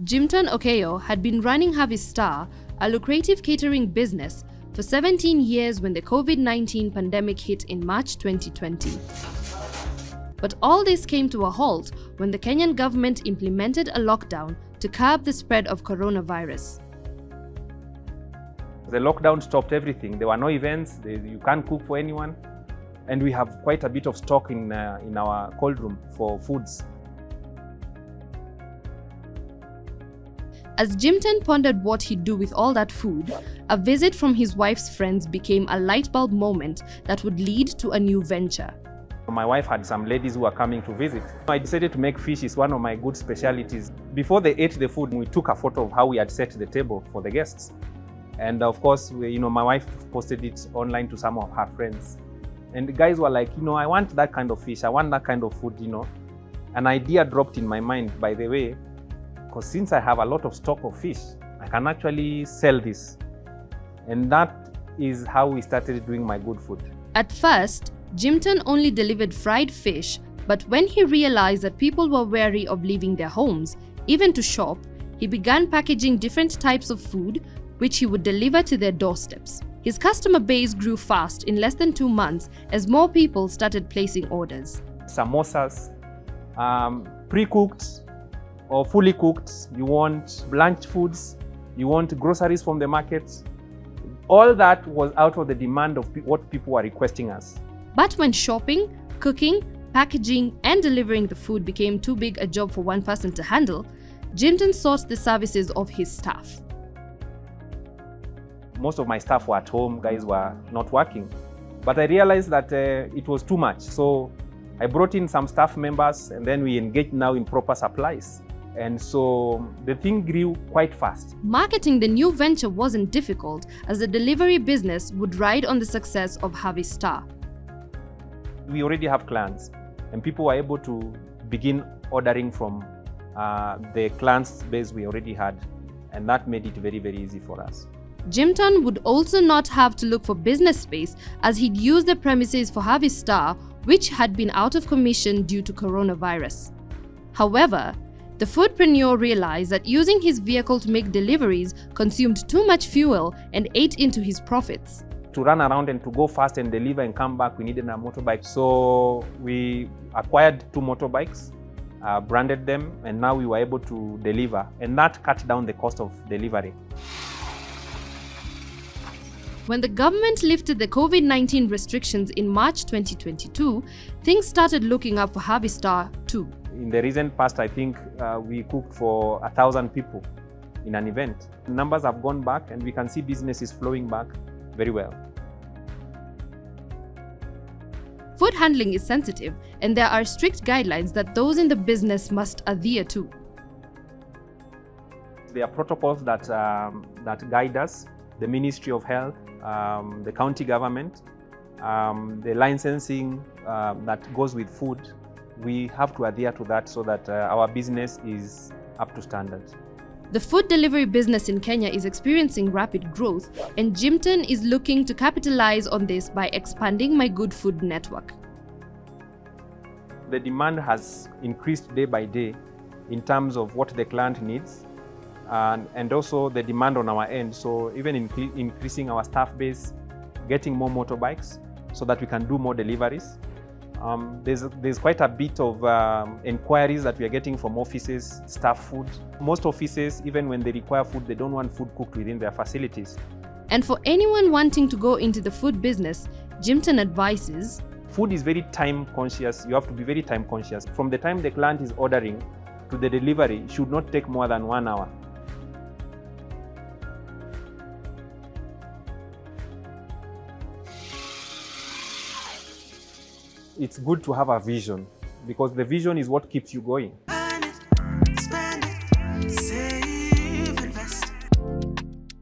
Jimton Okeyo had been running Havey Star, a lucrative catering business, for 17 years when the COVID-19 pandemic hit in March 2020. But all this came to a halt when the Kenyan government implemented a lockdown to curb the spread of coronavirus. The lockdown stopped everything. There were no events, you can't cook for anyone, and we have quite a bit of stock in our cold room for foods. As Jimton pondered what he'd do with all that food, a visit from his wife's friends became a light bulb moment that would lead to a new venture. My wife had some ladies who were coming to visit. I decided to make fish. It's one of my good specialties. Before they ate the food, we took a photo of how we had set the table for the guests. And of course, my wife posted it online to some of her friends. And the guys were like, I want that kind of fish. I want that kind of food, An idea dropped in my mind, by the way, because since I have a lot of stock of fish, I can actually sell this. And that is how we started doing my good food. At first, Jimton only delivered fried fish, but when he realized that people were wary of leaving their homes, even to shop, he began packaging different types of food, which he would deliver to their doorsteps. His customer base grew fast in less than 2 months as more people started placing orders. Samosas, pre-cooked or fully cooked, you want lunch foods, you want groceries from the market. All that was out of the demand of what people were requesting us. But when shopping, cooking, packaging, and delivering the food became too big a job for one person to handle, Jimton sought the services of his staff. Most of my staff were at home, guys were not working. But I realized that it was too much. So I brought in some staff members and then we engaged now in proper supplies. And so the thing grew quite fast. Marketing the new venture wasn't difficult, as the delivery business would ride on the success of Havey Star. We already have clients and people were able to begin ordering from the clients base we already had. And that made it very, very easy for us. Jimton would also not have to look for business space, as he'd use the premises for Havey Star, which had been out of commission due to coronavirus. However, the foodpreneur realized that using his vehicle to make deliveries consumed too much fuel and ate into his profits. To run around and to go fast and deliver and come back, we needed a motorbike. So we acquired 2 motorbikes, branded them, and now we were able to deliver. And that cut down the cost of delivery. When the government lifted the COVID-19 restrictions in March 2022, things started looking up for Havey Star too. In the recent past, I think we cooked for 1,000 people in an event. Numbers have gone back and we can see businesses flowing back very well. Food handling is sensitive, and there are strict guidelines that those in the business must adhere to. There are protocols that guide us. The Ministry of Health, the county government, the licensing that goes with food. We have to adhere to that so that our business is up to standard. The food delivery business in Kenya is experiencing rapid growth, and Jimton is looking to capitalize on this by expanding My Good Food network. The demand has increased day by day in terms of what the client needs. And also the demand on our end. So even increasing our staff base, getting more motorbikes so that we can do more deliveries. There's quite a bit of inquiries that we are getting from offices, staff food. Most offices, even when they require food, they don't want food cooked within their facilities. And for anyone wanting to go into the food business, Jimton advises, food is very time conscious. You have to be very time conscious. From the time the client is ordering to the delivery, it should not take more than 1 hour. It's good to have a vision, because the vision is what keeps you going.